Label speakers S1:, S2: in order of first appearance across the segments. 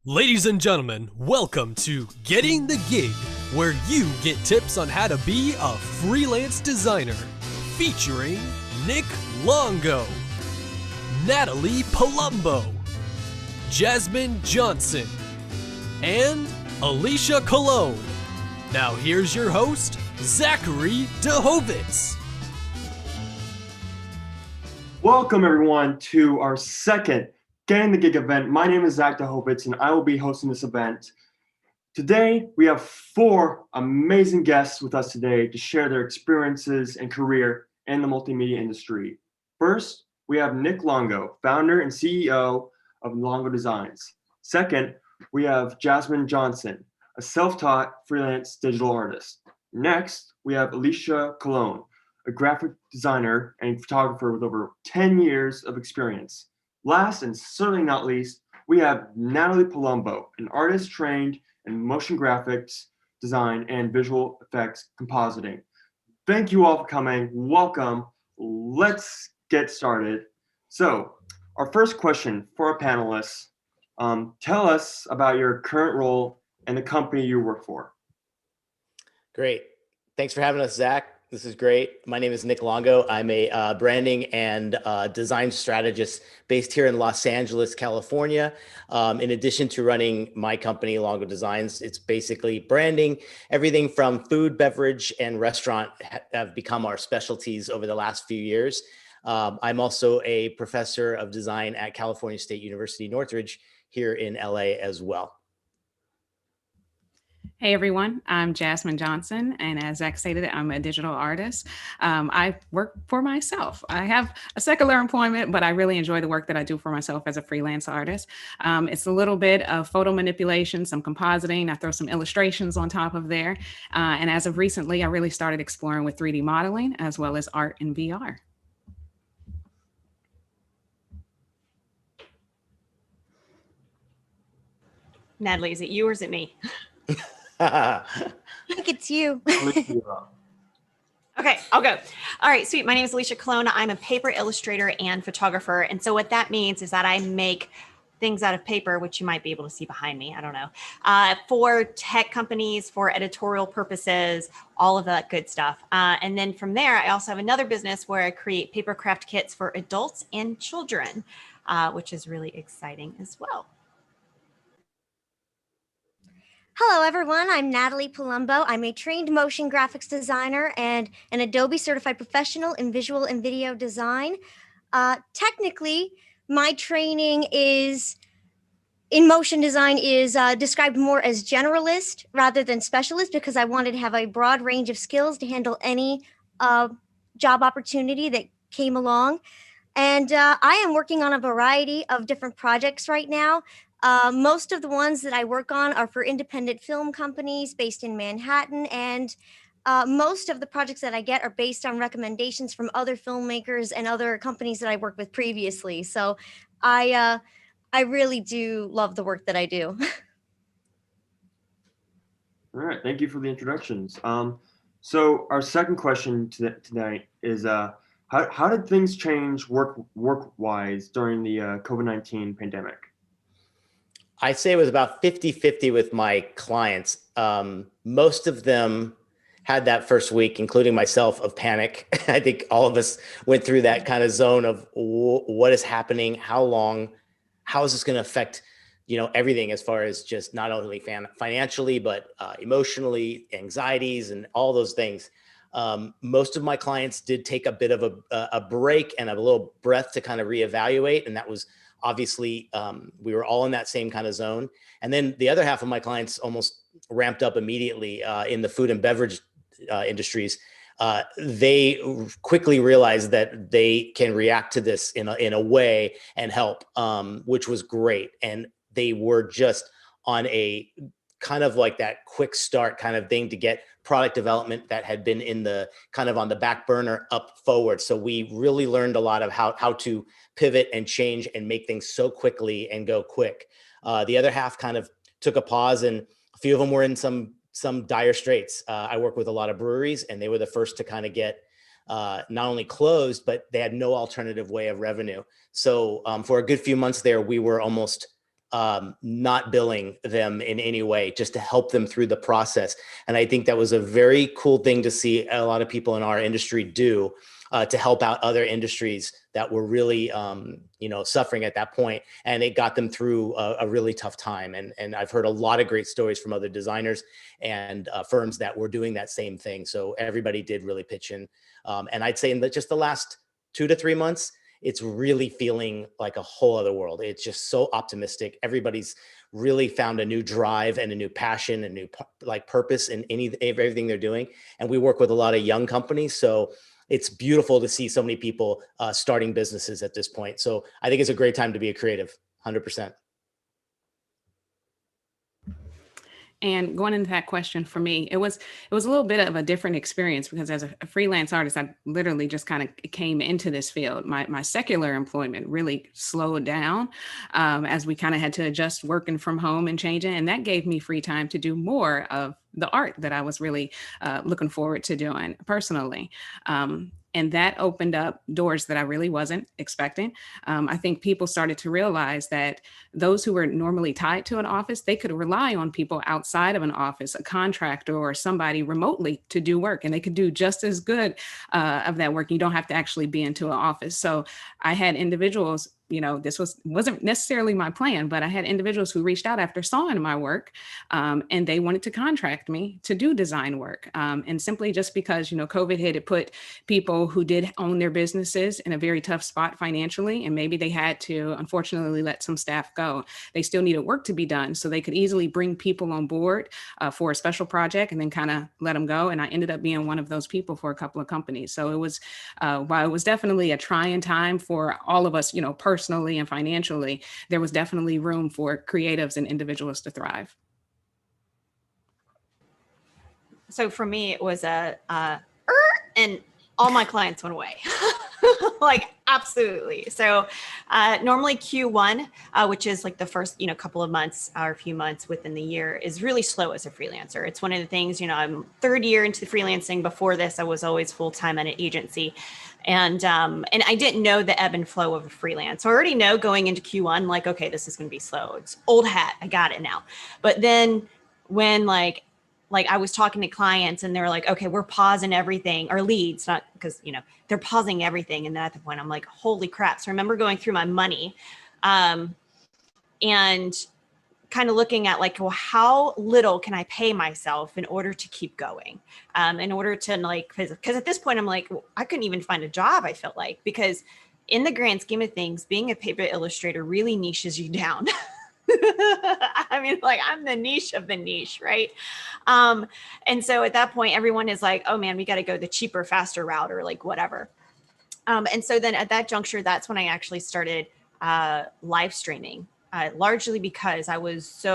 S1: Ladies and gentlemen, welcome to Getting the Gig, where you get tips on how to be a freelance designer, featuring Nick Longo, Natalie Palumbo, Jasmine Johnson, and Alicia Cologne. Now here's your host, Zachary DeHovitz.
S2: Welcome everyone to our second Getting the Gig event. My name is Zach DeHovitz and I will be hosting this event. Today, we have 4 amazing guests with us today to share their experiences and career in the multimedia industry. First, we have Nick Longo, founder and CEO of Longo Designs. Second, we have Jasmine Johnson, a self-taught freelance digital artist. Next, we have Alicia Cologne, a graphic designer and photographer with over 10 years of experience. Last and certainly not least, we have Natalie Palumbo, an artist trained in motion graphics, design, and visual effects compositing. Thank you all for coming. Welcome. Let's get started. So, our first question for our panelists, tell us about your current role and the company you work for.
S3: Great. Thanks for having us, Zach. This is great. My name is Nick Longo. I'm a branding and design strategist based here in Los Angeles, California. In addition to running my company, Longo Designs, it's basically branding. Everything from food, beverage, and restaurant have become our specialties over the last few years. I'm also a professor of design at California State University, Northridge, here in LA as well.
S4: Hey everyone, I'm Jasmine Johnson, and as Zach stated, I'm a digital artist. I work for myself. I have a secular employment, but I really enjoy the work that I do for myself as a freelance artist. It's a little bit of photo manipulation, some compositing. I throw some illustrations on top of there. And as of recently, I really started exploring with 3D modeling as well as art and VR.
S5: Natalie, is it you or is it me?
S6: I think it's you.
S5: Okay, I'll go. All right, sweet. My name is Alicia Cologne. I'm a paper illustrator and photographer. And so what that means is that I make things out of paper, which you might be able to see behind me, I don't know, for tech companies, for editorial purposes, all of that good stuff. And then from there, I also have another business where I create paper craft kits for adults and children, which is really exciting as well.
S6: Hello, everyone. I'm Natalie Palumbo. I'm a trained motion graphics designer and an Adobe certified professional in visual and video design. Technically, my training is in motion design is described more as generalist rather than specialist because I wanted to have a broad range of skills to handle any job opportunity that came along. And I am working on a variety of different projects right now. Most of the ones that I work on are for independent film companies based in Manhattan, and most of the projects that I get are based on recommendations from other filmmakers and other companies that I worked with previously. So I really do love the work that I do.
S2: All right, thank you for the introductions. So our second question tonight is, how did things change work-wise during the COVID-19 pandemic?
S3: I'd say it was about 50-50 with my clients. Most of them had that first week, including myself, of panic. I think all of us went through that kind of zone of what is happening, how long, how is this going to affect, everything as far as just not only financially, but emotionally, anxieties and all those things. Most of my clients did take a bit of a break and a little breath to kind of reevaluate. And that was obviously, we were all in that same kind of zone. And then the other half of my clients almost ramped up immediately in the food and beverage industries. They quickly realized that they can react to this in a way and help, which was great. And they were just on a kind of like that quick start kind of thing to get product development that had been in the kind of on the back burner up forward. So we really learned a lot of how to pivot and change and make things so quickly and go quick. The other half kind of took a pause, and a few of them were in some dire straits. I work with a lot of breweries, and they were the first to kind of get not only closed, but they had no alternative way of revenue. So for a good few months there, we were almost not billing them in any way, just to help them through the process. And I think that was a very cool thing to see a lot of people in our industry do, to help out other industries that were really, suffering at that point. And it got them through a really tough time. And I've heard a lot of great stories from other designers and firms that were doing that same thing. So everybody did really pitch in. And I'd say in just the last 2 to 3 months, it's really feeling like a whole other world. It's just so optimistic. Everybody's really found a new drive and a new passion and new purpose in everything they're doing. And we work with a lot of young companies. So it's beautiful to see so many people starting businesses at this point. So I think it's a great time to be a creative, 100%.
S4: And going into that question for me, it was a little bit of a different experience because as a freelance artist, I literally just kind of came into this field. My secular employment really slowed down as we kind of had to adjust working from home and changing. And that gave me free time to do more of the art that I was really looking forward to doing personally. And that opened up doors that I really wasn't expecting. I think people started to realize that those who were normally tied to an office, they could rely on people outside of an office, a contractor or somebody remotely to do work, and they could do just as good of that work. You don't have to actually be into an office. So I had individuals, this wasn't necessarily my plan, but I had individuals who reached out after sawing my work, and they wanted to contract me to do design work. And simply just because, COVID hit, it put people who did own their businesses in a very tough spot financially. And maybe they had to, unfortunately, let some staff go. They still needed work to be done. So they could easily bring people on board for a special project and then kind of let them go. And I ended up being one of those people for a couple of companies. So it was, while it was definitely a trying time for all of us, personally and financially, there was definitely room for creatives and individuals to thrive.
S5: So for me, it was and all my clients went away. Like, absolutely. So normally Q1, which is like the first, couple of months or a few months within the year, is really slow as a freelancer. It's one of the things, I'm third year into freelancing. Before this, I was always full-time at an agency. And I didn't know the ebb and flow of a freelance. So I already know going into Q1, like, okay, this is going to be slow. It's old hat. I got it now. But then when like I was talking to clients and they were like, okay, we're pausing everything, or leads, not because, they're pausing everything. And then at the point I'm like, holy crap. So I remember going through my money and kind of looking at like, well, how little can I pay myself in order to keep going? In order to because at this point I'm like, well, I couldn't even find a job, I felt like, because in the grand scheme of things, being a paper illustrator really niches you down. I mean, like, I'm the niche of the niche, right? And so at that point, everyone is like, oh man, we got to go the cheaper, faster route, or like whatever. And so then at that juncture, that's when I actually started live streaming, largely because I was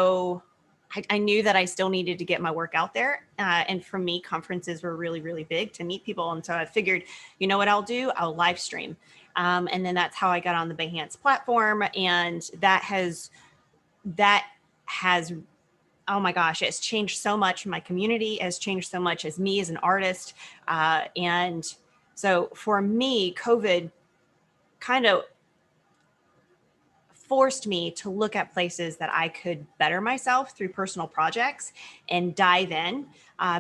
S5: I knew that I still needed to get my work out there. And for me, conferences were really, really big to meet people. And so I figured, you know what I'll do? I'll live stream. And then that's how I got on the Behance platform. And that has, oh my gosh, it's changed so much. My community has changed so much as me as an artist. And so for me, COVID kind of forced me to look at places that I could better myself through personal projects and dive in.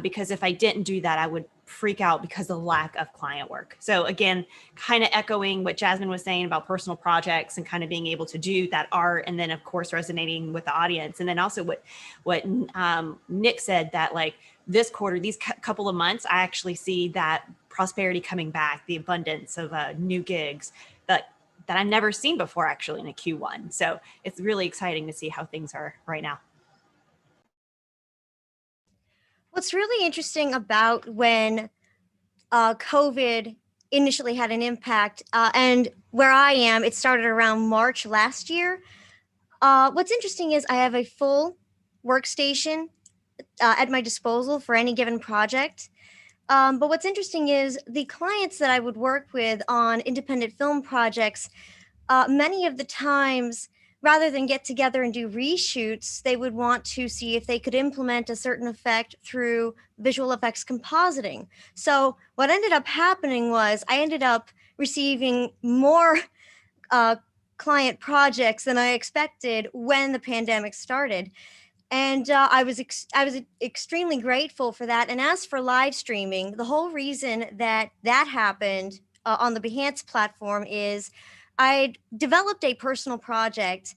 S5: Because if I didn't do that, I would freak out because of the lack of client work. So again, kind of echoing what Jasmine was saying about personal projects and kind of being able to do that art. And then of course, resonating with the audience. And then also what Nick said, that like this quarter, these couple of months, I actually see that prosperity coming back, the abundance of new gigs that I've never seen before actually in a Q1. So it's really exciting to see how things are right now.
S6: What's really interesting about when COVID initially had an impact, and where I am, it started around March last year. What's interesting is I have a full workstation at my disposal for any given project. But what's interesting is the clients that I would work with on independent film projects, many of the times, rather than get together and do reshoots, they would want to see if they could implement a certain effect through visual effects compositing. So what ended up happening was I ended up receiving more client projects than I expected when the pandemic started. And I was extremely grateful for that. And as for live streaming, the whole reason that happened on the Behance platform is I developed a personal project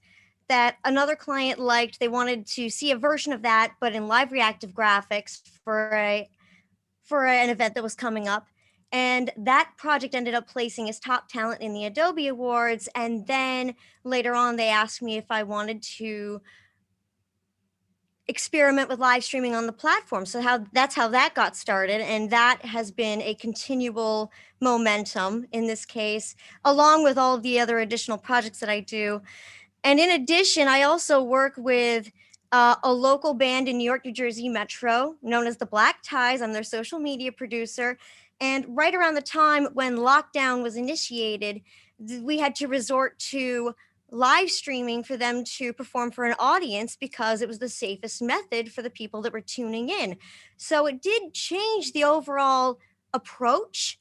S6: that another client liked. They wanted to see a version of that, but in live reactive graphics for an event that was coming up. And that project ended up placing as top talent in the Adobe Awards. And then later on, they asked me if I wanted to experiment with live streaming on the platform. So that's how that got started. And that has been a continual momentum in this case, along with all of the other additional projects that I do. And in addition, I also work with a local band in New York, New Jersey Metro, known as the Black Ties. I'm their social media producer. And right around the time when lockdown was initiated, we had to resort to live streaming for them to perform for an audience because it was the safest method for the people that were tuning in. So it did change the overall approach.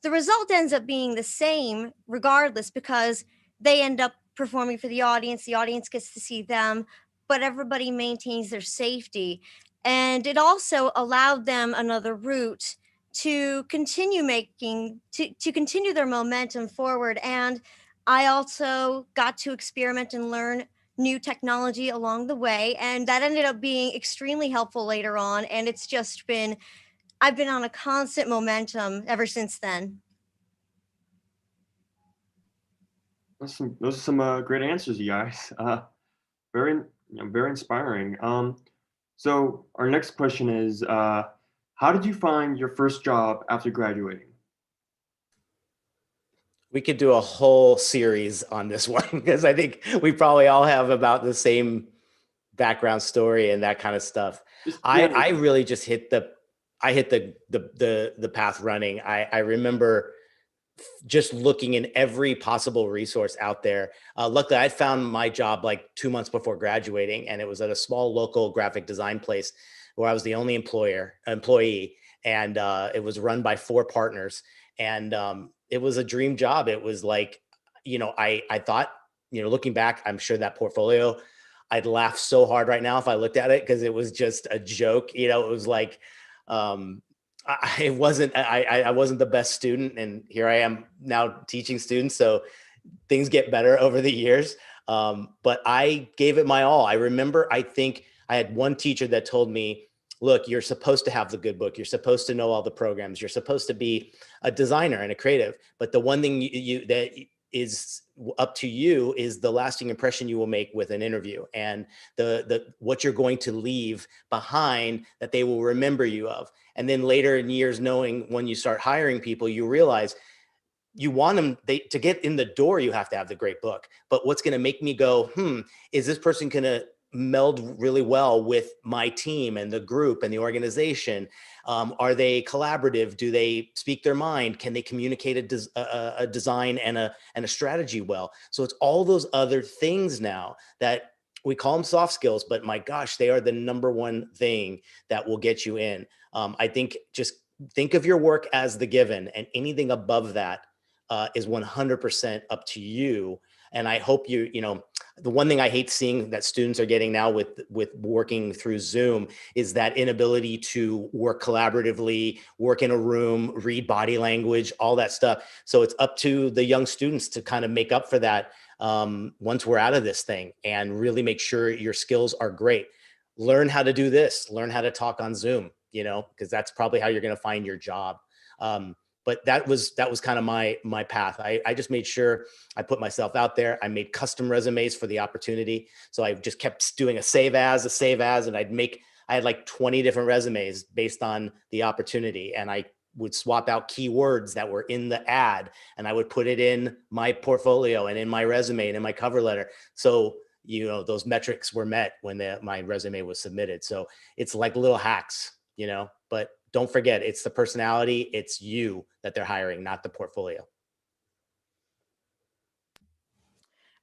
S6: The result ends up being the same regardless because they end up performing for the audience gets to see them, but everybody maintains their safety. And it also allowed them another route to continue to continue their momentum forward. And I also got to experiment and learn new technology along the way, and that ended up being extremely helpful later on. And it's just been I've been on a constant momentum ever since then.
S2: Those are some great answers, you guys. Very inspiring. So our next question is, how did you find your first job after graduating?
S3: We could do a whole series on this one because I think we probably all have about the same background story and that kind of stuff. I really just hit the path running. I remember just looking in every possible resource out there. Luckily, I found my job like 2 months before graduating, and it was at a small local graphic design place where I was the only employee, and it was run by 4 partners, and it was a dream job. It was like, I thought, looking back, I'm sure that portfolio, I'd laugh so hard right now if I looked at it because it was just a joke. It was like, I wasn't the best student, and here I am now teaching students. So things get better over the years. But I gave it my all. I remember, I think I had one teacher that told me, look, you're supposed to have the good book. You're supposed to know all the programs. You're supposed to be a designer and a creative. But the one thing that is up to you is the lasting impression you will make with an interview, and the what you're going to leave behind that they will remember you of. And then later in years, knowing when you start hiring people, you realize you want them to get in the door. You have to have the great book. But what's going to make me go, is this person going to meld really well with my team and the group and the organization? Are they collaborative? Do they speak their mind? Can they communicate a design and a strategy well? So it's all those other things now that we call them soft skills, but my gosh, they are the number one thing that will get you in. I think just think of your work as the given, and anything above that is 100% up to you. And I hope the one thing I hate seeing that students are getting now with working through Zoom is that inability to work collaboratively, work in a room, read body language, all that stuff. So it's up to the young students to kind of make up for that once we're out of this thing, and really make sure your skills are great. Learn how to do this, learn how to talk on Zoom, because that's probably how you're going to find your job. But that was kind of my path. I just made sure I put myself out there. I made custom resumes for the opportunity. So I just kept doing a save as, and I had like 20 different resumes based on the opportunity. And I would swap out keywords that were in the ad, and I would put it in my portfolio and in my resume and in my cover letter. So, those metrics were met when my resume was submitted. So it's like little hacks, but don't forget, it's the personality, it's you that they're hiring, not the portfolio.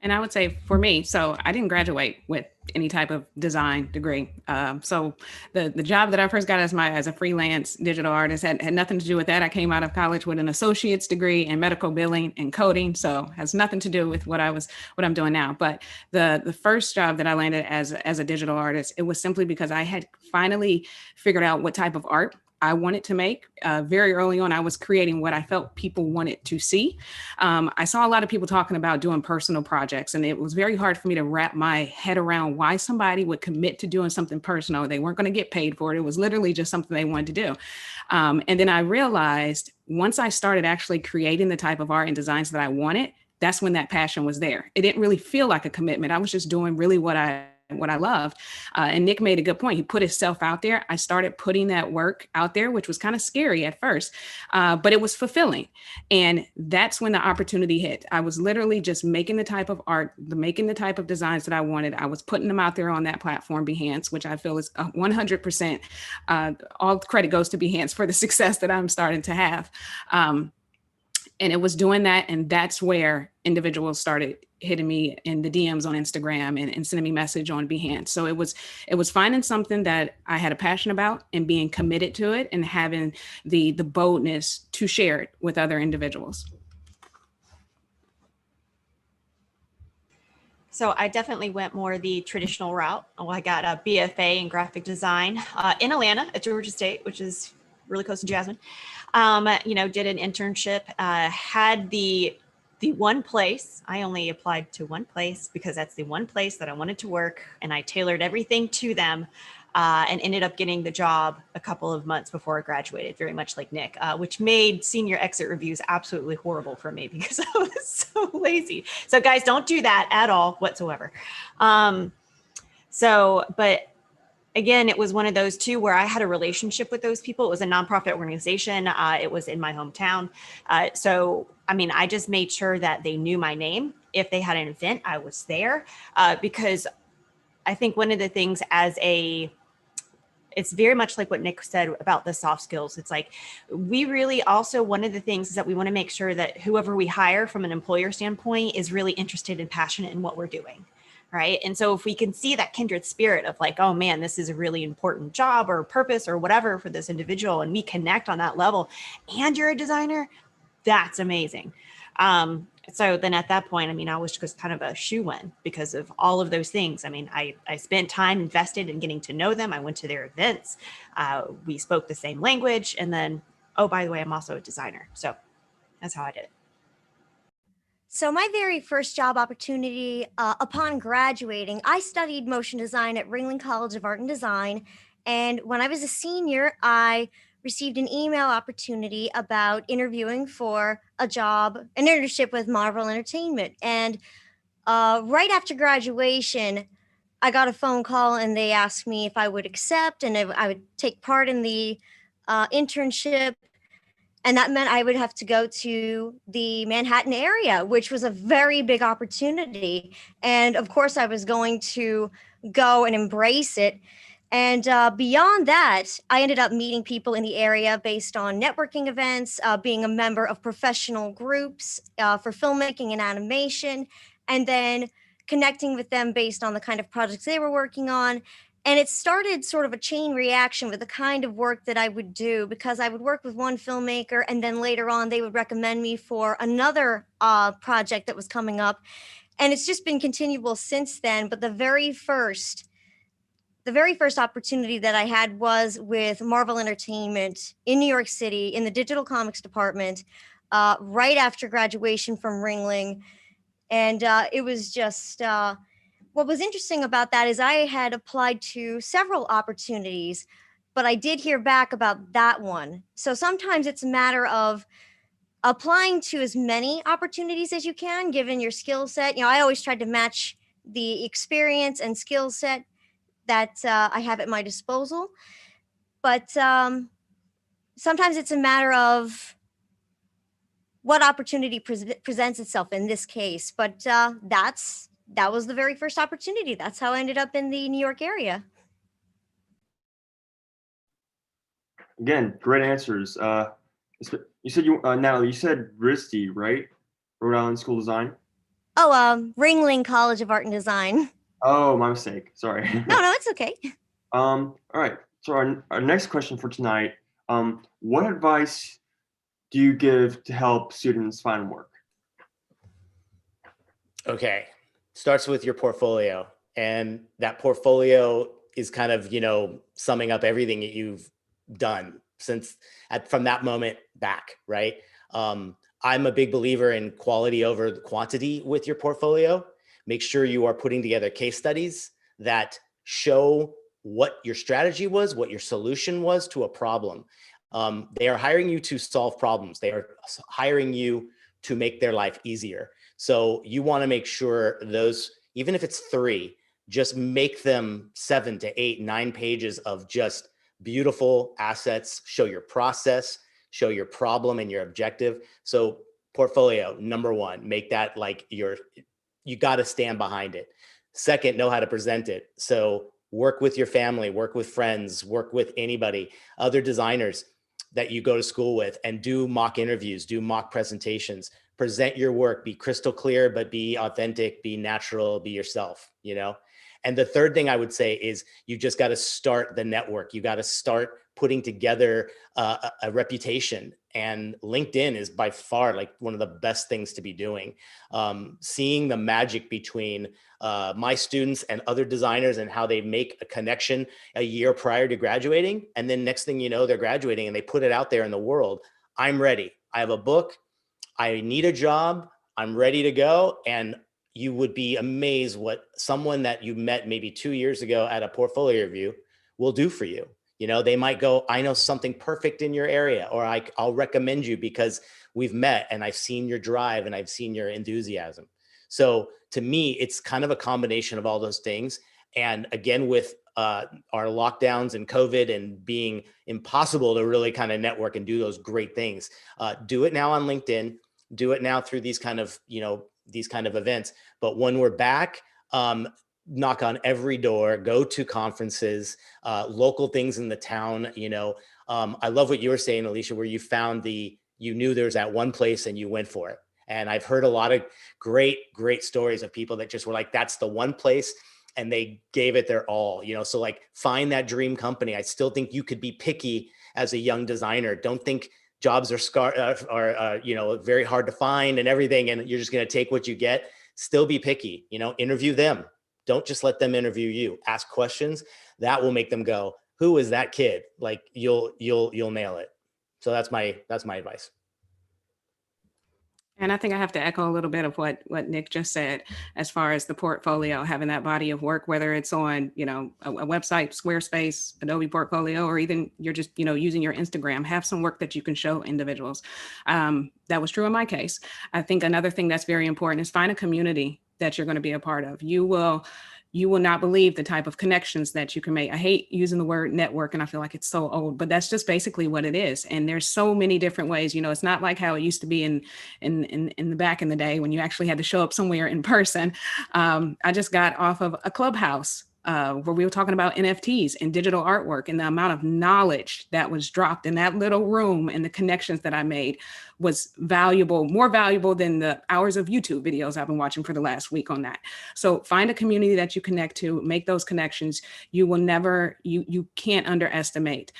S4: And I would say for me, so I didn't graduate with any type of design degree. So the job that I first got as a freelance digital artist had nothing to do with that. I came out of college with an associate's degree in medical billing and coding, so has nothing to do with what I'm doing now. But the first job that I landed as a digital artist, it was simply because I had finally figured out what type of art I wanted to make. Very early on, I was creating what I felt people wanted to see. I saw a lot of people talking about doing personal projects, and it was very hard for me to wrap my head around why somebody would commit to doing something personal. They weren't going to get paid for it. It was literally just something they wanted to do. And then I realized once I started actually creating the type of art and designs that I wanted, that's when that passion was there. It didn't really feel like a commitment. I was just doing really what I loved. And Nick made a good point. He put himself out there. I started putting that work out there, which was kind of scary at first, but it was fulfilling. And that's when the opportunity hit. I was literally just making the type of art, making the type of designs that I wanted. I was putting them out there on that platform, Behance, which I feel is 100%. All credit goes to Behance for the success that I'm starting to have. And it was doing that. And that's where individuals started hitting me in the DMs on Instagram and sending me message on Behance. So it was finding something that I had a passion about and being committed to it and having the boldness to share it with other individuals.
S5: So I definitely went more the traditional route. Oh, I got a BFA in graphic design in Atlanta at Georgia State, which is really close to Jasmine. Did an internship, had the one place. I only applied to one place because that's the one place that I wanted to work, and I tailored everything to them, and ended up getting the job a couple of months before I graduated, very much like Nick, which made senior exit reviews absolutely horrible for me because I was so lazy. So guys, don't do that at all whatsoever. But again, it was one of those two where I had a relationship with those people. It was a nonprofit organization. It was in my hometown. I just made sure that they knew my name. If they had an event, I was there, because I think one of the things it's very much like what Nick said about the soft skills. It's like, we really also, one of the things is that we want to make sure that whoever we hire from an employer standpoint is really interested and passionate in what we're doing. Right. And so if we can see that kindred spirit of like, oh man, this is a really important job or purpose or whatever for this individual, and we connect on that level, and you're a designer, that's amazing. So then at that point, I was just kind of a shoo-in because of all of those things. I spent time invested in getting to know them. I went to their events. We spoke the same language. And then, oh, by the way, I'm also a designer. So that's how I did it.
S6: So my very first job opportunity upon graduating, I studied motion design at Ringling College of Art and Design. And when I was a senior, I received an email opportunity about interviewing for an internship with Marvel Entertainment. And right after graduation, I got a phone call and they asked me if I would accept and if I would take part in the internship. And that meant I would have to go to the Manhattan area, which was a very big opportunity. And of course, I was going to go and embrace it. And beyond that, I ended up meeting people in the area based on networking events, being a member of professional groups for filmmaking and animation, and then connecting with them based on the kind of projects they were working on. And it started sort of a chain reaction with the kind of work that I would do, because I would work with one filmmaker and then later on they would recommend me for another project that was coming up. And it's just been continual since then. But the very first opportunity that I had was with Marvel Entertainment in New York City in the digital comics department, right after graduation from Ringling. And it was just... what was interesting about that is I had applied to several opportunities, but I did hear back about that one. So sometimes it's a matter of applying to as many opportunities as you can, given your skill set. I always tried to match the experience and skill set that I have at my disposal. But sometimes it's a matter of what opportunity presents itself in this case. But that was the very first opportunity. That's how I ended up in the New York area.
S2: Again, great answers. You said Natalie, you said RISD, right? Rhode Island School of Design.
S6: Ringling College of Art and Design.
S2: Oh, my mistake. Sorry.
S6: No, it's okay.
S2: All right. So our next question for tonight, what advice do you give to help students find work?
S3: Okay. Starts with your portfolio, and that portfolio is kind of, summing up everything that you've done from that moment back, right? I'm a big believer in quality over quantity with your portfolio. Make sure you are putting together case studies that show what your strategy was, what your solution was to a problem. They are hiring you to solve problems. They are hiring you to make their life easier. So you want to make sure those, even if it's 3, just make them 7 to 8, 9 pages of just beautiful assets, show your process, show your problem and your objective. So portfolio, number 1, make that like you got to stand behind it. Second, know how to present it. So work with your family, work with friends, work with anybody, other designers that you go to school with, and do mock interviews, do mock presentations, present your work, be crystal clear, but be authentic, be natural, be yourself, And the third thing I would say is you just got to start the network. You got to start putting together a reputation. And LinkedIn is by far like one of the best things to be doing. Seeing the magic between my students and other designers and how they make a connection a year prior to graduating. And then next thing you know, they're graduating and they put it out there in the world. I'm ready. I have a book. I need a job. I'm ready to go. And you would be amazed what someone that you met maybe 2 years ago at a portfolio review will do for you. They might go, I know something perfect in your area, or I'll recommend you because we've met and I've seen your drive and I've seen your enthusiasm. So to me, it's kind of a combination of all those things. And again, with our lockdowns and COVID and being impossible to really kind of network and do those great things, do it now on LinkedIn, do it now through these kind of events. But when we're back, knock on every door, go to conferences, local things in the town. I love what you were saying, Alicia, where you knew there was that one place and you went for it. And I've heard a lot of great stories of people that just were like, that's the one place. And they gave it their all, so like find that dream company. I still think you could be picky as a young designer. Don't think jobs are very hard to find and everything, and you're just going to take what you get. Still be picky, interview them. Don't just let them interview you. Ask questions that will make them go, who is that kid? Like you'll nail it. So that's my advice.
S4: And I think I have to echo a little bit of what Nick just said, as far as the portfolio, having that body of work, whether it's on, a website, Squarespace, Adobe Portfolio, or even you're just, using your Instagram, have some work that you can show individuals. That was true in my case. I think another thing that's very important is find a community that you're going to be a part of. You will not believe the type of connections that you can make. I hate using the word network, and I feel like it's so old, but that's just basically what it is. And there's so many different ways. It's not like how it used to be in the back in the day when you actually had to show up somewhere in person. I just got off of a Clubhouse where we were talking about NFTs and digital artwork, and the amount of knowledge that was dropped in that little room and the connections that I made was valuable, more valuable than the hours of YouTube videos I've been watching for the last week on that. So find a community that you connect to, make those connections. You will never, you can't underestimate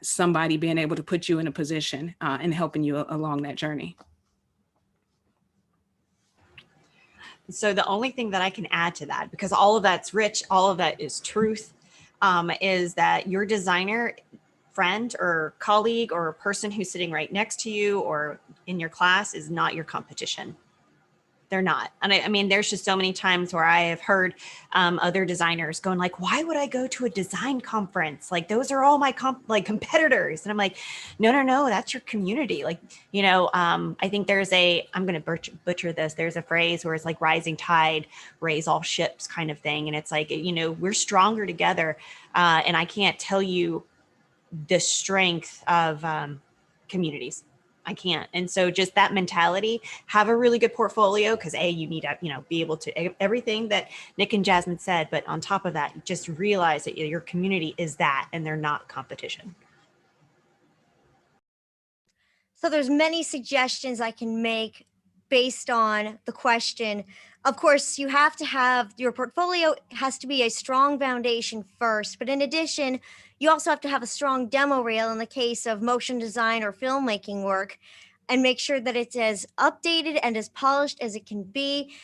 S4: somebody being able to put you in a position and helping you along that journey.
S5: So the only thing that I can add to that, because all of that's rich, all of that is truth, is that your designer friend or colleague or person who's sitting right next to you or in your class is not your competition. They're not. And I mean, there's just so many times where I have heard other designers going like, why would I go to a design conference? Like, those are all my competitors. And I'm like, no, that's your community. Like, I think there's I'm going to butcher this. There's a phrase where it's like rising tide, raise all ships kind of thing. And it's like, we're stronger together. And I can't tell you the strength of communities. I can't. And so just that mentality, have a really good portfolio, because you need to, be able to everything that Nick and Jasmine said. But on top of that, just realize that your community is that, and they're not competition.
S6: So there's many suggestions I can make based on the question. Of course, you have to have your portfolio has to be a strong foundation first, but in addition, you also have to have a strong demo reel in the case of motion design or filmmaking work, and make sure that it's as updated and as polished as it can be.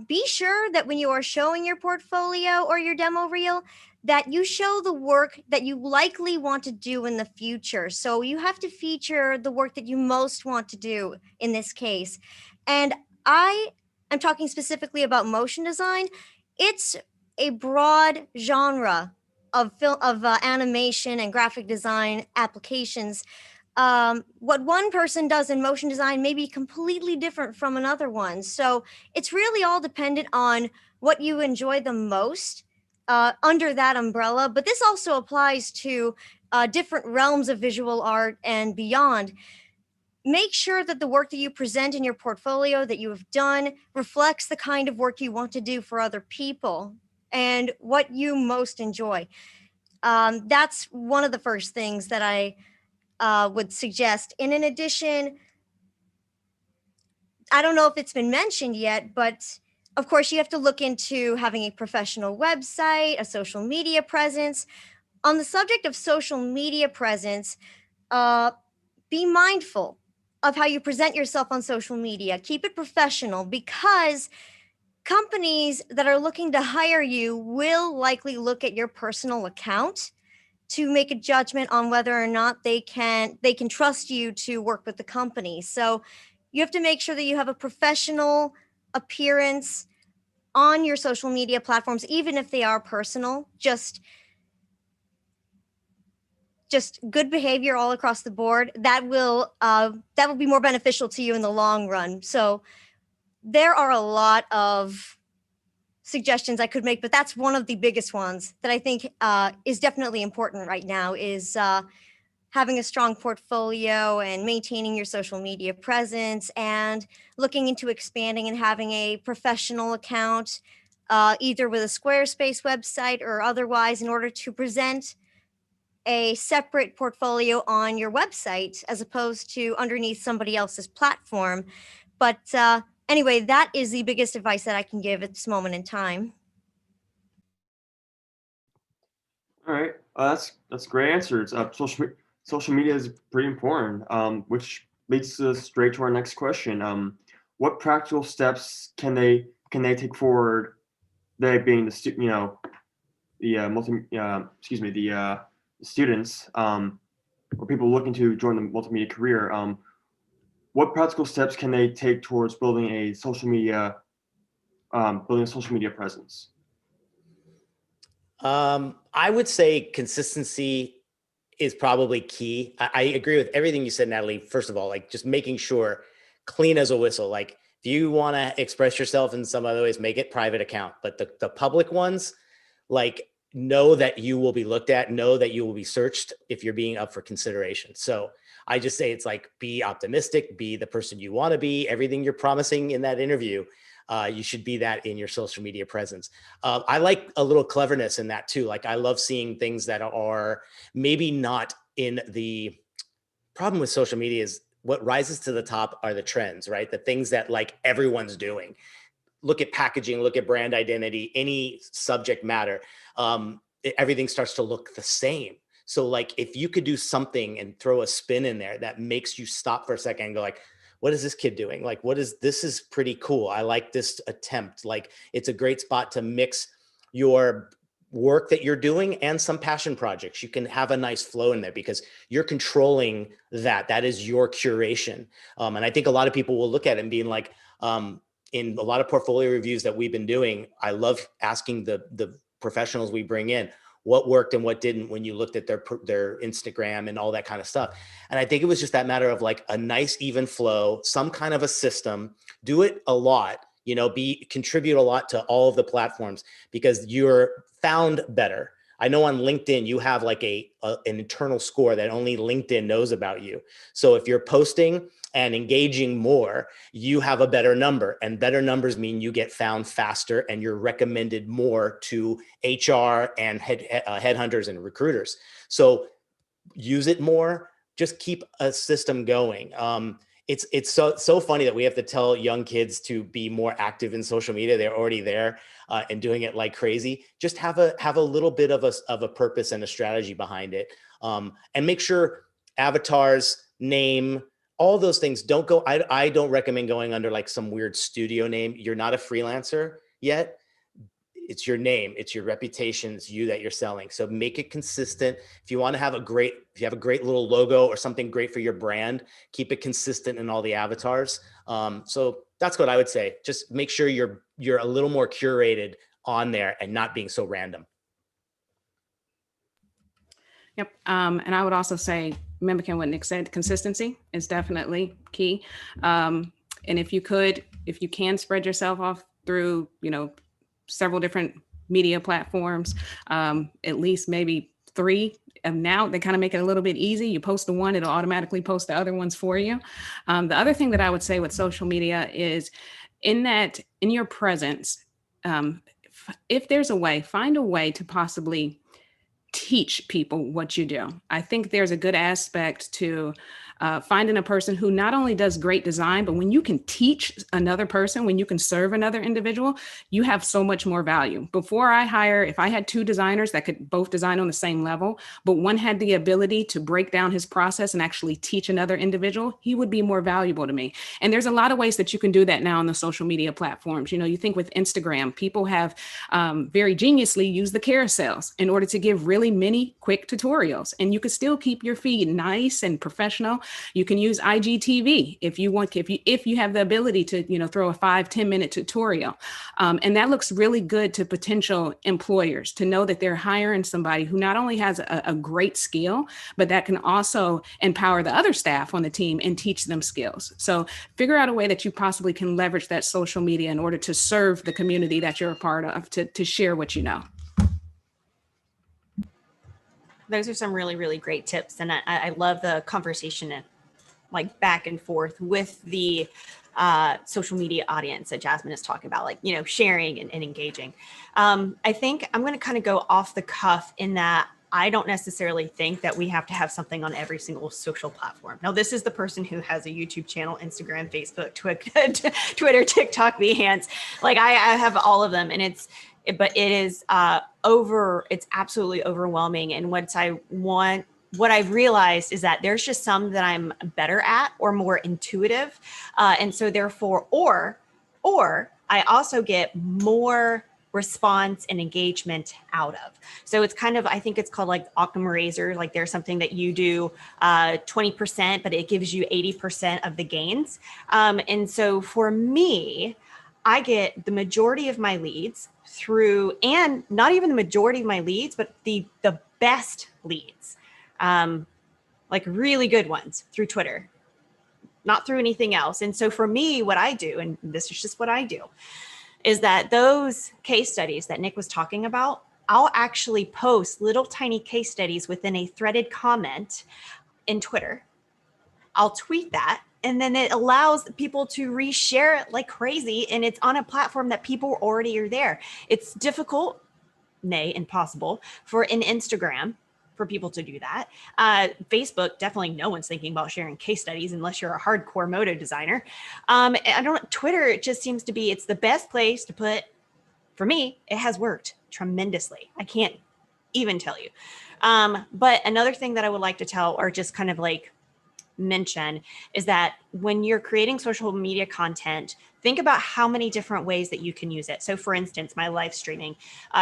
S6: Be sure that when you are showing your portfolio or your demo reel, that you show the work that you likely want to do in the future. So you have to feature the work that you most want to do in this case. And I am talking specifically about motion design. It's a broad genre of animation and graphic design applications. What one person does in motion design may be completely different from another one. So it's really all dependent on what you enjoy the most under that umbrella. But this also applies to different realms of visual art and beyond. Make sure that the work that you present in your portfolio that you have done reflects the kind of work you want to do for other people and what you most enjoy. That's one of the first things that I would suggest. And in addition, I don't know if it's been mentioned yet, but of course, you have to look into having a professional website, a social media presence. On the subject of social media presence, be mindful of how you present yourself on social media. Keep it professional, because companies that are looking to hire you will likely look at your personal account to make a judgment on whether or not they can trust you to work with the company. So you have to make sure that you have a professional appearance on your social media platforms, even if they are personal. Just good behavior all across the board. That will be more beneficial to you in the long run. So there are a lot of suggestions I could make, but that's one of the biggest ones that I think is definitely important right now, is having a strong portfolio and maintaining your social media presence, and looking into expanding and having a professional account, either with a Squarespace website or otherwise, in order to present a separate portfolio on your website as opposed to underneath somebody else's platform. But anyway, that is the biggest advice that I can give at this moment in time.
S2: All right, that's a great answer. It's social media is pretty important, which leads us straight to our next question. What practical steps can they take forward? They being the students, or people looking to join the multimedia career. What practical steps can they take towards building a social media presence?
S3: I would say consistency is probably key. I agree with everything you said, Natalie. First of all, like just making sure clean as a whistle. Like if you want to express yourself in some other ways, make it private account. But the public ones, like know that you will be looked at, know that you will be searched if you're being up for consideration. So I just say it's like, be optimistic, be the person you want to be. Everything you're promising in that interview, you should be that in your social media presence. I like a little cleverness in that too. Like I love seeing things that are maybe not in the problem with social media is what rises to the top are the trends, right? The things that like everyone's doing. Look at packaging, look at brand identity, any subject matter. Everything starts to look the same. So like if you could do something and throw a spin in there that makes you stop for a second and go like, what is this kid doing? Like, this is pretty cool. I like this attempt. Like it's a great spot to mix your work that you're doing and some passion projects. You can have a nice flow in there because you're controlling that. That is your curation. And I think a lot of people will look at it and being like, in a lot of portfolio reviews that we've been doing, I love asking the professionals we bring in, what worked and what didn't when you looked at their Instagram and all that kind of stuff. And I think it was just that matter of like a nice even flow, some kind of a system, do it a lot, contribute a lot to all of the platforms because you're found better. I know on LinkedIn, you have like an internal score that only LinkedIn knows about you. So if you're posting and engaging more, you have a better number, and better numbers mean you get found faster and you're recommended more to HR and headhunters and recruiters. So use it more, just keep a system going. it's so funny that we have to tell young kids to be more active in social media. They're already there and doing it like crazy. Just have a little bit of a purpose and a strategy behind it, and make sure avatars, name, all those things don't go. I don't recommend going under like some weird studio name. You're not a freelancer yet. It's your name, it's your reputation, it's you that you're selling. So make it consistent. If you have a great little logo or something great for your brand, keep it consistent in all the avatars. So that's what I would say. Just make sure you're a little more curated on there and not being so random.
S4: Yep. And I would also say, mimicking what Nick said, consistency is definitely key. And if you can spread yourself off through, several different media platforms, at least maybe 3. And now they kind of make it a little bit easy. You post the one, it'll automatically post the other ones for you. The other thing that I would say with social media is in your presence, if there's a way, find a way to possibly teach people what you do. I think there's a good aspect to finding a person who not only does great design, but when you can teach another person, when you can serve another individual, you have so much more value. Before if I had 2 designers that could both design on the same level, but one had the ability to break down his process and actually teach another individual, he would be more valuable to me. And there's a lot of ways that you can do that now on the social media platforms. You think with Instagram, people have very geniusly used the carousels in order to give really many quick tutorials, and you can still keep your feed nice and professional. You can use IGTV if you have the ability to, throw a 5-10 minute tutorial. And that looks really good to potential employers to know that they're hiring somebody who not only has a great skill, but that can also empower the other staff on the team and teach them skills. So figure out a way that you possibly can leverage that social media in order to serve the community that you're a part of, to share what you know.
S5: Those are some really, really great tips. And I love the conversation and like back and forth with the social media audience that Jasmine is talking about, like, sharing and engaging. I think I'm going to kind of go off the cuff in that I don't necessarily think that we have to have something on every single social platform. Now, this is the person who has a YouTube channel, Instagram, Facebook, Twitter, TikTok, Behance. Like I have all of them, and but it is it's absolutely overwhelming. And what I've realized is that there's just some that I'm better at or more intuitive. And so therefore, or I also get more response and engagement out of. So it's kind of, I think it's called like Occam razor. Like there's something that you do 20%, but it gives you 80% of the gains. And so for me, I get the majority of my leads through, and not even the majority of my leads, but the best leads, like really good ones through Twitter, not through anything else. And so for me, what I do, and this is just what I do, is that those case studies that Nick was talking about, I'll actually post little tiny case studies within a threaded comment in Twitter. I'll tweet that, and then it allows people to reshare it like crazy. And it's on a platform that people already are there. It's difficult, nay, impossible for an Instagram for people to do that. Facebook, definitely no one's thinking about sharing case studies unless you're a hardcore moto designer. Twitter, it just seems to be, it's the best place to put, for me, it has worked tremendously. I can't even tell you. But another thing that I would like to tell, or just kind of like mention, is that when you're creating social media content, think about how many different ways that you can use it. So for instance, my live streaming.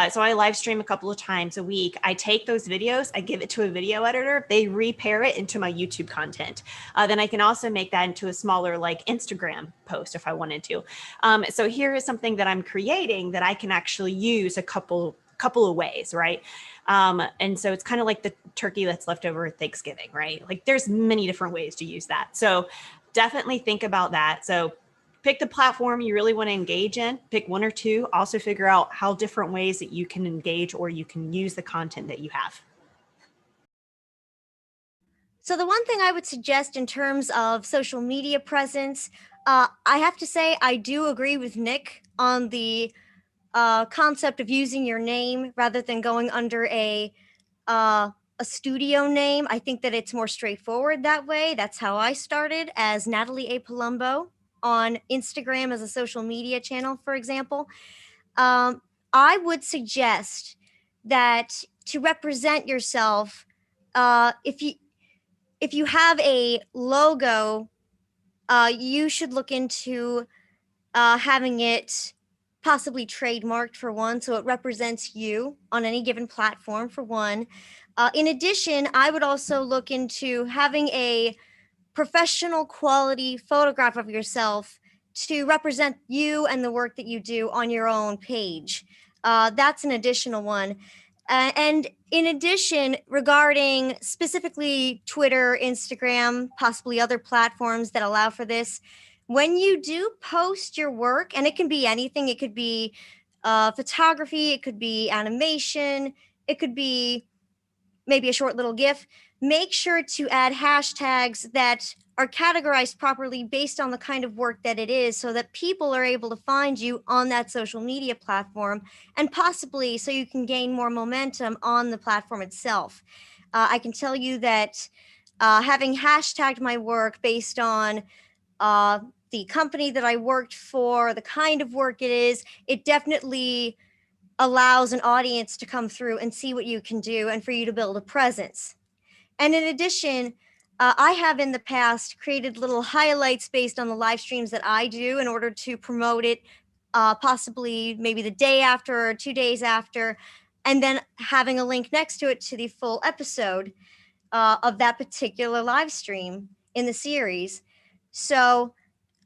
S5: So I live stream a couple of times a week. I take those videos, I give it to a video editor, they repair it into my YouTube content. Then I can also make that into a smaller like Instagram post if I wanted to. So here is something that I'm creating that I can actually use a couple of ways, right? And so it's kind of like the turkey that's left over at Thanksgiving, right? Like there's many different ways to use that. So definitely think about that. So pick the platform you really want to engage in, pick one or two, also figure out how different ways that you can engage or you can use the content that you have.
S6: So the one thing I would suggest in terms of social media presence, I have to say I do agree with Nick on the concept of using your name rather than going under a a studio name. I think that it's more straightforward that way. That's how I started, as Natalie A. Palumbo on Instagram as a social media channel, for example. I would suggest that to represent yourself, if you have a logo, you should look into having it possibly trademarked, for one, so it represents you on any given platform, for one. In addition, I would also look into having a professional quality photograph of yourself to represent you and the work that you do on your own page. That's an additional one. And in addition, regarding specifically Twitter, Instagram, possibly other platforms that allow for this, when you do post your work, and it can be anything, it could be photography, it could be animation, it could be maybe a short little GIF, make sure to add hashtags that are categorized properly based on the kind of work that it is, so that people are able to find you on that social media platform, and possibly so you can gain more momentum on the platform itself. I can tell you that having hashtagged my work based on the company that I worked for, the kind of work it is, it definitely allows an audience to come through and see what you can do and for you to build a presence. And in addition, I have in the past created little highlights based on the live streams that I do in order to promote it, possibly maybe the day after or 2 days after, and then having a link next to it to the full episode of that particular live stream in the series. So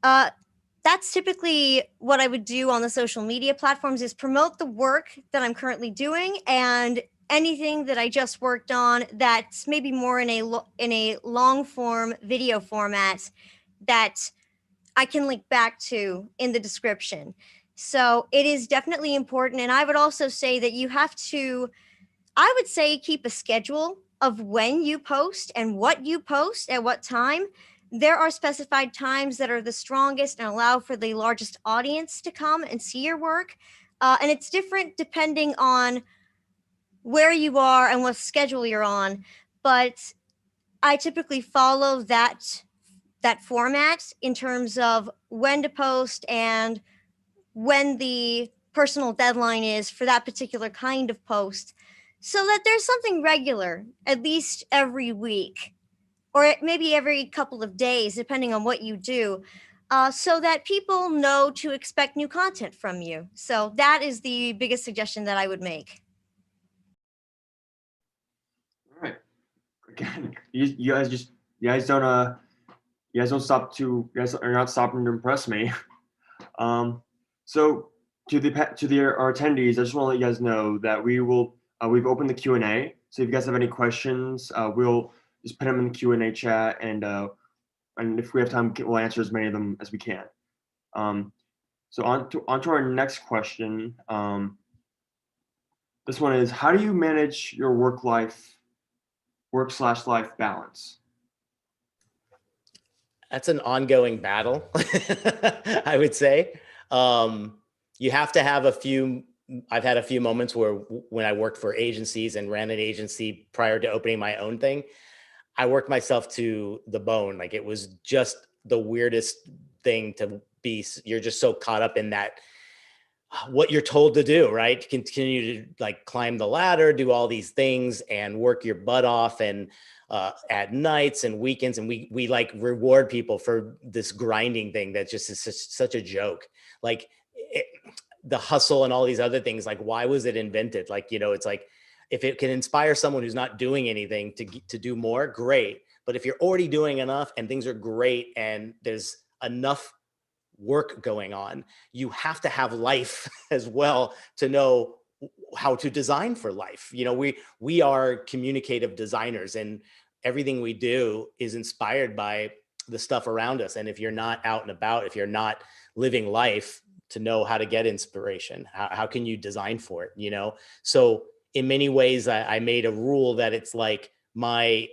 S6: that's typically what I would do on the social media platforms, is promote the work that I'm currently doing, and anything that I just worked on that's maybe more in a long form video format that I can link back to in the description. So it is definitely important. And I would also say that you have to, I would say, keep a schedule of when you post and what you post at what time. There are specified times that are the strongest and allow for the largest audience to come and see your work. And it's different depending on where you are and what schedule you're on. But I typically follow that format in terms of when to post and when the personal deadline is for that particular kind of post, so that there's something regular at least every week, or maybe every couple of days, depending on what you do, so that people know to expect new content from you. So that is the biggest suggestion that I would make.
S2: All right. Again, you guys don't stop to, you guys are not stopping to impress me. So our attendees, I just want to let you guys know that we've opened the Q&A. So if you guys have any questions, we'll just put them in the Q&A chat, and if we have time, we'll answer as many of them as we can. So on to our next question. This one is, how do you manage your work/life balance?
S3: That's an ongoing battle, I would say. You have to have I've had a few moments where when I worked for agencies and ran an agency prior to opening my own thing, I worked myself to the bone. Like, it was just the weirdest thing to be. You're just so caught up in that, what you're told to do, right? Continue to like climb the ladder, do all these things and work your butt off, and at nights and weekends. And we like reward people for this grinding thing that just is such a joke. Like the hustle and all these other things, like, why was it invented? Like, it's like, if it can inspire someone who's not doing anything to do more, great. But if you're already doing enough and things are great and there's enough work going on, you have to have life as well to know how to design for life. We are communicative designers, and everything we do is inspired by the stuff around us. And if you're not out and about, if you're not living life to know how to get inspiration, how can you design for it? So in many ways, I made a rule that it's like that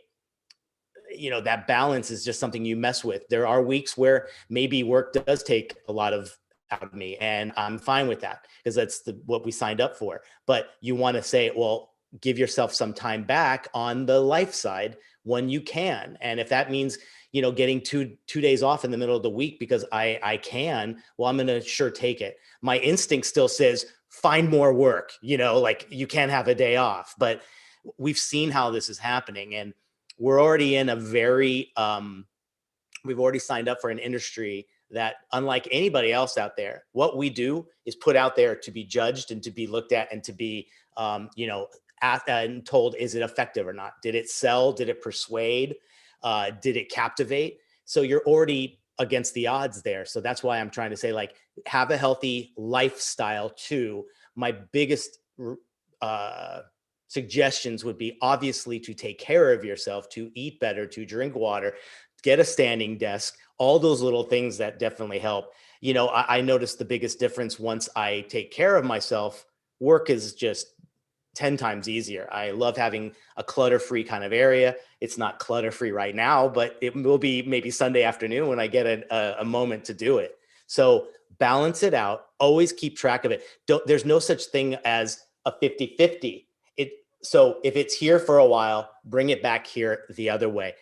S3: balance is just something you mess with. There are weeks where maybe work does take a lot out of me, and I'm fine with that because that's what we signed up for. But you want to say, well, give yourself some time back on the life side when you can. And if that means, getting two days off in the middle of the week because I can, well, I'm going to sure take it. My instinct still says, find more work, like you can't have a day off, but we've seen how this is happening. And we're already in a very, we've already signed up for an industry that, unlike anybody else out there, what we do is put out there to be judged and to be looked at and to be, asked and told, is it effective or not? Did it sell? Did it persuade? Did it captivate? So you're already against the odds there. So that's why I'm trying to say, like, have a healthy lifestyle too. My biggest suggestions would be obviously to take care of yourself, to eat better, to drink water, get a standing desk, all those little things that definitely help. I noticed the biggest difference once I take care of myself. Work is just 10 times easier. I love having a clutter-free kind of area. It's not clutter-free right now, but it will be maybe Sunday afternoon when I get a moment to do it. So balance it out. Always keep track of it. There's no such thing as a 50-50. So if it's here for a while, bring it back here the other way.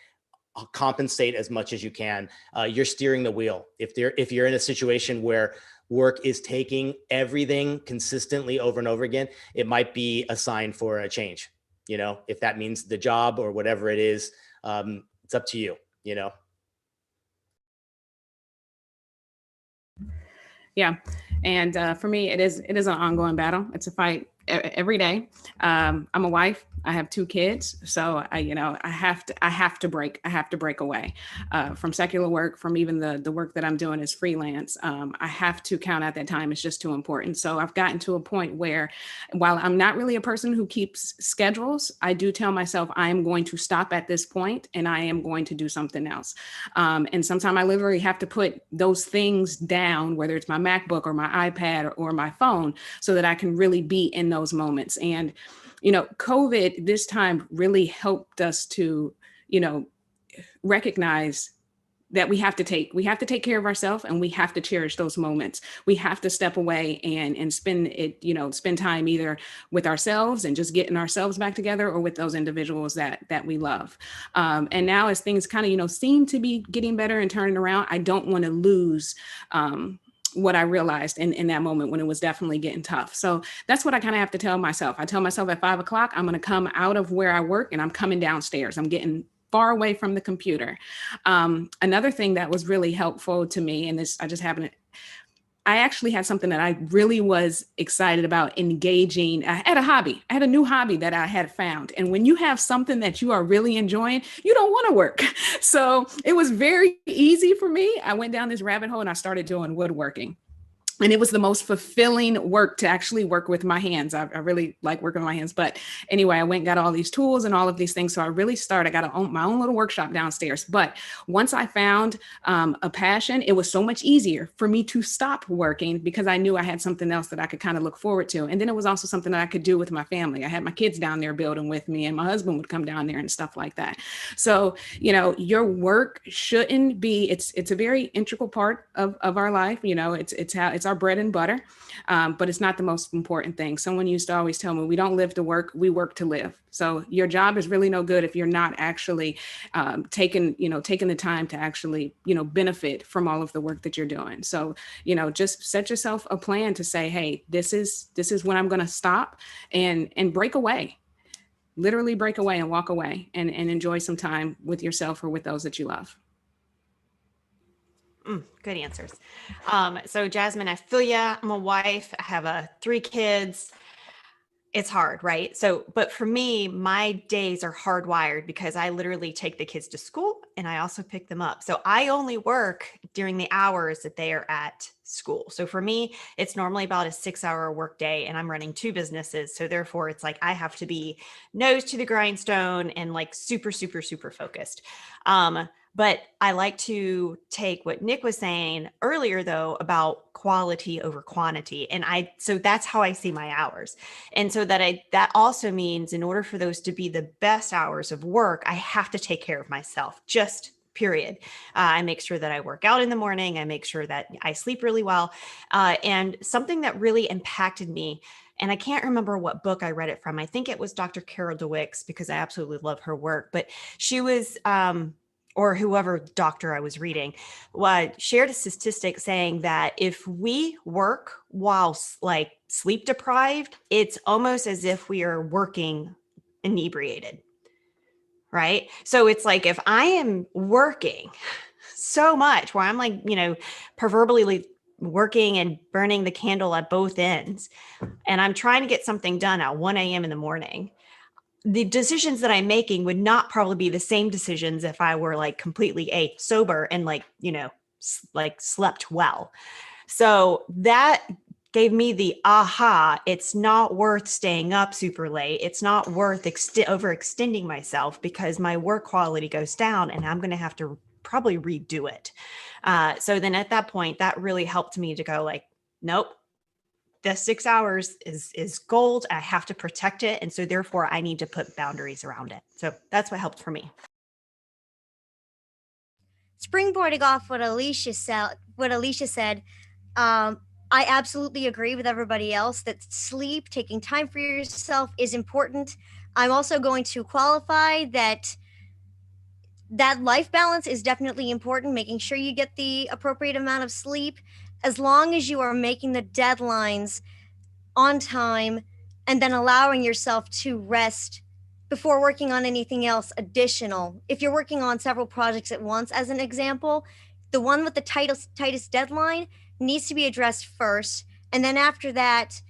S3: Compensate as much as you can. You're steering the wheel. If you're in a situation where work is taking everything consistently over and over again, it might be a sign for a change. If that means the job or whatever it is, it's up to you.
S4: Yeah. And for me, it is an ongoing battle. It's a fight every day. I'm a wife. I have 2 kids, so I have to break away from secular work, from even the work that I'm doing as freelance. I have to count out that time. It's just too important. So I've gotten to a point where, while I'm not really a person who keeps schedules, I do tell myself I am going to stop at this point and I am going to do something else. And sometimes I literally have to put those things down, whether it's my MacBook or my iPad or my phone, so that I can really be in those moments. And COVID this time really helped us to, recognize that we have to take care of ourselves, and we have to cherish those moments. We have to step away and spend time either with ourselves and just getting ourselves back together, or with those individuals that we love. And now, as things kind of, seem to be getting better and turning around, I don't want to lose, what I realized in that moment when it was definitely getting tough. So that's what I kind of have to tell myself. I tell myself at 5 o'clock, I'm going to come out of where I work and I'm coming downstairs. I'm getting far away from the computer. Another thing that was really helpful to me, and this, I actually had something that I really was excited about engaging. I had a hobby. I had a new hobby that I had found. And when you have something that you are really enjoying, you don't want to work. So it was very easy for me. I went down this rabbit hole and I started doing woodworking. And it was the most fulfilling work to actually work with my hands. I really like working with my hands. But anyway, I went and got all these tools and all of these things. So I really started, I got my own little workshop downstairs. But once I found a passion, it was so much easier for me to stop working, because I knew I had something else that I could kind of look forward to. And then it was also something that I could do with my family. I had my kids down there building with me, and my husband would come down there and stuff like that. So, your work shouldn't be, it's a very integral part of our life. It's our bread and butter, but it's not the most important thing. Someone used to always tell me, we don't live to work, we work to live. So your job is really no good if you're not actually taking the time to actually, benefit from all of the work that you're doing. So, just set yourself a plan to say, hey, this is when I'm going to stop and break away, literally break away and walk away and enjoy some time with yourself or with those that you love.
S5: Good answers. So Jasmine, I feel ya. I'm a wife. I have 3 kids. It's hard, right? So, but for me, my days are hardwired because I literally take the kids to school and I also pick them up. So I only work during the hours that they are at school. So for me, it's normally about a 6-hour work day, and I'm running 2 businesses. So therefore it's like, I have to be nose to the grindstone and like super, super, super focused. But I like to take what Nick was saying earlier, though, about quality over quantity. And so that's how I see my hours. And so that also means, in order for those to be the best hours of work, I have to take care of myself, just period. I make sure that I work out in the morning. I make sure that I sleep really well. And something that really impacted me, and I can't remember what book I read it from. I think it was Dr. Carol Dweck's, because I absolutely love her work, but she was, or whoever doctor I was reading, shared a statistic saying that if we work while like sleep deprived, it's almost as if we are working inebriated. Right. So it's like, if I am working so much where I'm like, proverbially working and burning the candle at both ends, and I'm trying to get something done at 1 a.m. in the morning, the decisions that I'm making would not probably be the same decisions if I were like completely sober and like slept well. So that gave me the aha, it's not worth staying up super late. It's not worth overextending myself, because my work quality goes down and I'm going to have to probably redo it. So then at that point, that really helped me to go like, nope, the 6 hours is gold. I have to protect it. And so therefore I need to put boundaries around it. So that's what helped for me.
S6: Springboarding off what Alicia said, I absolutely agree with everybody else that sleep, taking time for yourself, is important. I'm also going to qualify that life balance is definitely important, making sure you get the appropriate amount of sleep, as long as you are making the deadlines on time and then allowing yourself to rest before working on anything else additional. If you're working on several projects at once, as an example, the one with the tightest deadline needs to be addressed first. And then after that,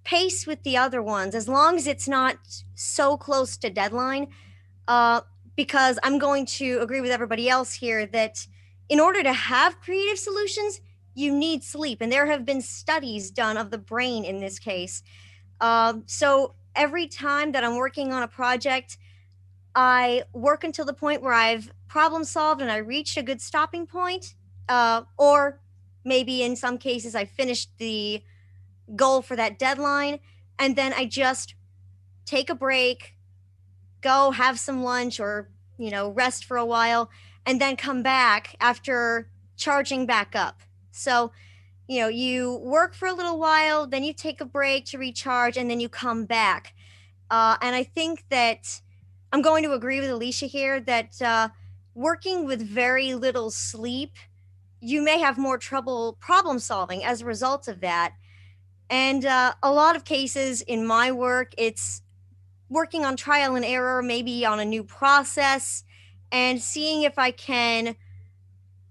S6: pace with the other ones, as long as it's not so close to deadline. Because I'm going to agree with everybody else here that in order to have creative solutions, you need sleep. And there have been studies done of the brain in this case. So every time that I'm working on a project, I work until the point where I've problem solved and I reach a good stopping point. Or maybe in some cases, I finished the goal for that deadline. And then I just take a break, go have some lunch, or rest for a while, and then come back after charging back up. So you work for a little while, then you take a break to recharge, and then you come back. And I think that I'm going to agree with Alicia here that working with very little sleep, you may have more trouble problem solving as a result of that. And a lot of cases in my work, it's working on trial and error, maybe on a new process, and seeing if I can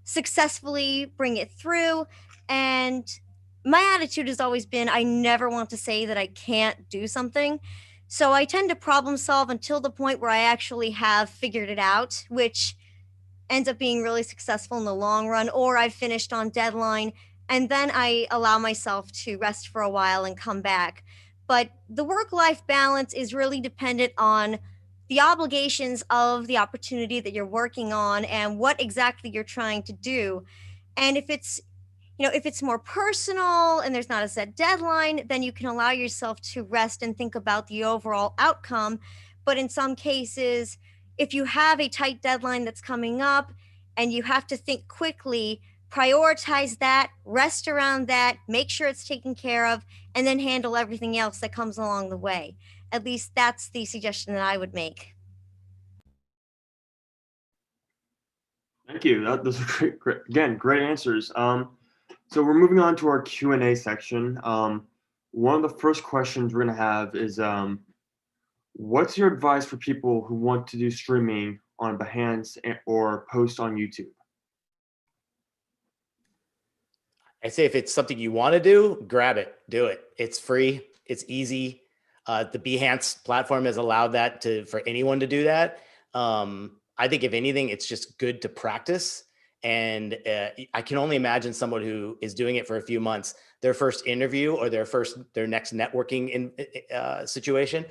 S6: successfully bring it through. And my attitude has always been, I never want to say that I can't do something. So I tend to problem solve until the point where I actually have figured it out, which ends up being really successful in the long run, or I've finished on deadline, and then I allow myself to rest for a while and come back. But the work-life balance is really dependent on the obligations of the opportunity that you're working on and what exactly you're trying to do. And if it's more personal and there's not a set deadline, then you can allow yourself to rest and think about the overall outcome. But in some cases, if you have a tight deadline that's coming up and you have to think quickly, prioritize that, rest around that, make sure it's taken care of, and then handle everything else that comes along the way. At least that's the suggestion that I would make.
S2: Thank you. Those are great answers. So we're moving on to our Q&A section. One of the first questions we're going to have is, what's your advice for people who want to do streaming on Behance or post on YouTube?
S3: I say if it's something you want to do, grab it, do it. It's free, it's easy. The Behance platform has allowed that for anyone to do that. I think if anything, it's just good to practice. And I can only imagine someone who is doing it for a few months, their first interview or their next networking situation.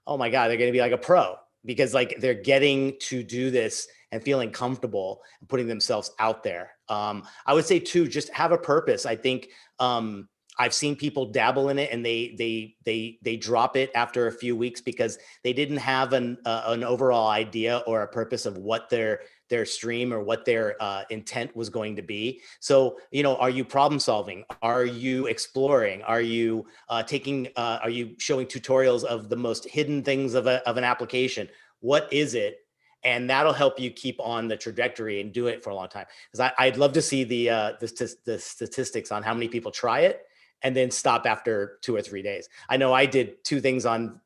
S3: Oh my God, they're going to be like a pro, because like they're getting to do this and feeling comfortable and putting themselves out there. I would say too, just have a purpose. I think I've seen people dabble in it and they drop it after a few weeks because they didn't have an overall idea or a purpose of what their their stream or what their intent was going to be. So, are you problem solving? Are you exploring? Are you are you showing tutorials of the most hidden things of an application? What is it? And that'll help you keep on the trajectory and do it for a long time. Because I'd love to see the statistics on how many people try it and then stop after 2 or 3 days. I know I did 2 things on.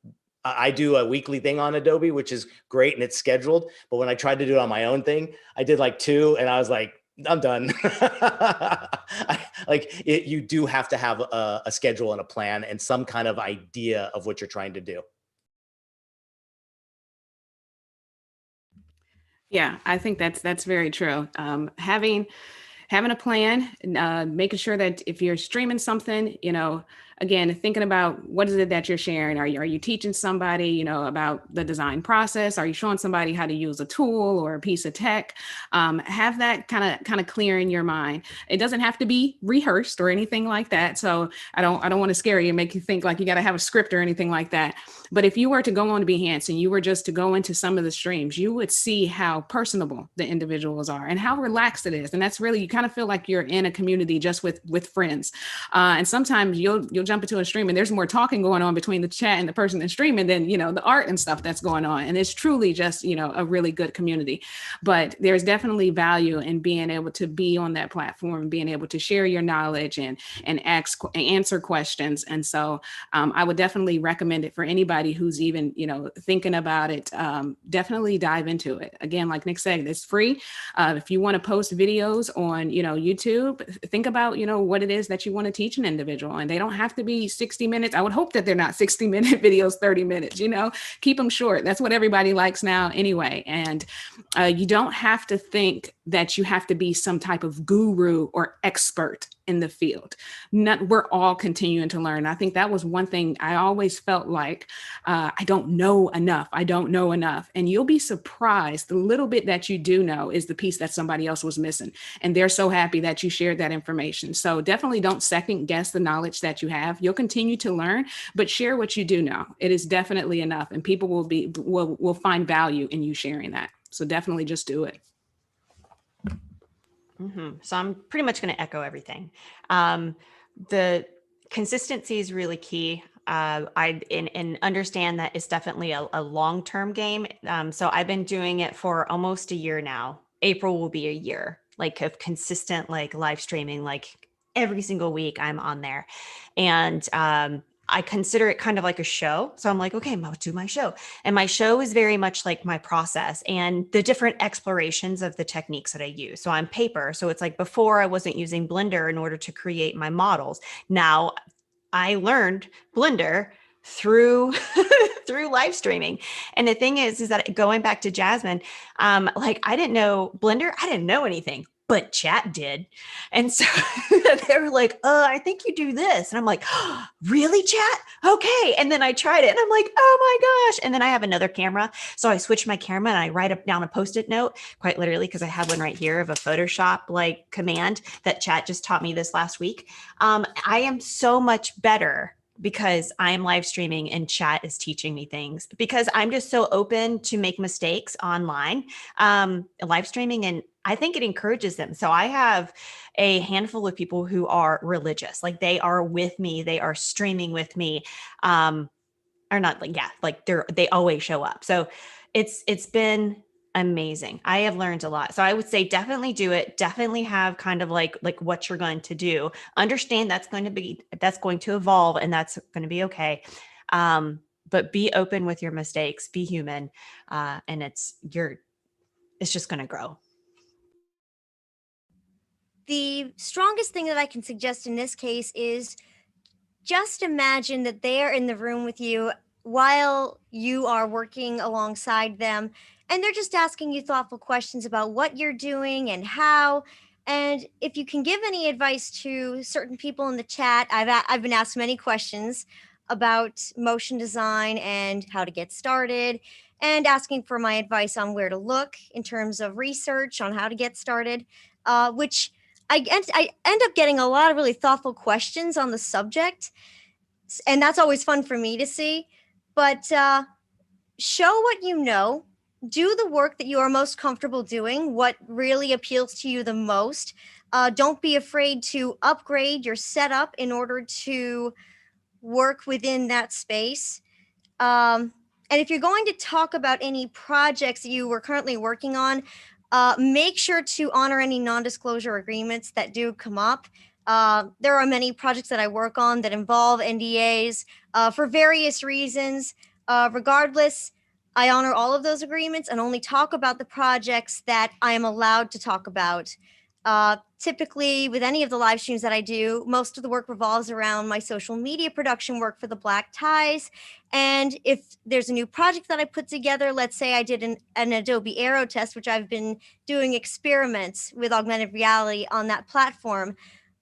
S3: I do a weekly thing on Adobe, which is great and it's scheduled. But when I tried to do it on my own thing, I did like 2, and I was like, I'm done. You do have to have a schedule and a plan and some kind of idea of what you're trying to do.
S4: Yeah, I think that's very true. Having a plan, making sure that if you're streaming something, again, thinking about what is it that you're sharing. Are you teaching somebody, about the design process? Are you showing somebody how to use a tool or a piece of tech? Have that kind of clear in your mind. It doesn't have to be rehearsed or anything like that. So I don't want to scare you and make you think like you got to have a script or anything like that. But if you were to go on to Behance and you were just to go into some of the streams, you would see how personable the individuals are and how relaxed it is. And that's really, you kind of feel like you're in a community just with friends. And sometimes you'll jump into a stream and there's more talking going on between the chat and the person that's streaming than, the art and stuff that's going on. And it's truly just, a really good community. But there's definitely value in being able to be on that platform, being able to share your knowledge and answer questions. And so I would definitely recommend it for anybody who's even, thinking about it. Definitely dive into it. Again, like Nick said, it's free. If you want to post videos on, YouTube, think about, what it is that you want to teach an individual. And they don't have to be 60 minutes. I would hope that they're not 60-minute videos, 30 minutes, keep them short. That's what everybody likes now anyway. And you don't have to think that you have to be some type of guru or expert in the field. We're all continuing to learn. I think that was one thing I always felt like I don't know enough. And you'll be surprised. The little bit that you do know is the piece that somebody else was missing. And they're so happy that you shared that information. So definitely don't second guess the knowledge that you have. You'll continue to learn, but share what you do know. It is definitely enough. And people will find value in you sharing that. So definitely just do it.
S5: Mm-hmm. So I'm pretty much going to echo everything. The consistency is really key. I understand that it's definitely a long-term game. So I've been doing it for almost a year now. April will be a year, like of consistent, like live streaming, like every single week I'm on there. And, I consider it kind of like a show. So I'm like, okay, I'm going to do my show. And my show is very much like my process and the different explorations of the techniques that I use. So I'm paper. So it's like before I wasn't using Blender in order to create my models. Now I learned Blender through through live streaming. And the thing is that going back to Jasmine, like I didn't know Blender. I didn't know anything. But chat did. And so they were like, I think you do this. And I'm like, oh, really, chat? Okay. And then I tried it and I'm like, oh my gosh. And then I have another camera. So I switched my camera and I write down a Post-it note, quite literally, because I have one right here of a Photoshop like command that chat just taught me this last week. I am so much better because I'm live streaming and chat is teaching me things because I'm just so open to make mistakes online, live streaming. And I think it encourages them. So I have a handful of people who are religious, like they are with me. They are streaming with me. Or not like, yeah, like they always show up. So it's been amazing. I have learned a lot. So I would say definitely do it. Definitely have kind of like what you're going to do. Understand that's going to evolve and that's going to be okay. But be open with your mistakes, be human. And it's just going to grow.
S6: The strongest thing that I can suggest in this case is just imagine that they are in the room with you while you are working alongside them. And they're just asking you thoughtful questions about what you're doing and how. And if you can give any advice to certain people in the chat, I've been asked many questions about motion design and how to get started, and asking for my advice on where to look in terms of research on how to get started, which I end up getting a lot of really thoughtful questions on the subject. And that's always fun for me to see. But show what you know. do the work that you are most comfortable doing, what really appeals to you the most. Don't be afraid to upgrade your setup in order to work within that space. And if you're going to talk about any projects you were currently working on, make sure to honor any non-disclosure agreements that do come up. There are many projects that I work on that involve NDAs for various reasons. Regardless, I honor all of those agreements and only talk about the projects that I am allowed to talk about. Typically, with any of the live streams that I do, most of the work revolves around my social media production work for the Black Ties. And if there's a new project that I put together, let's say I did an Adobe Aero test, which I've been doing experiments with augmented reality on that platform,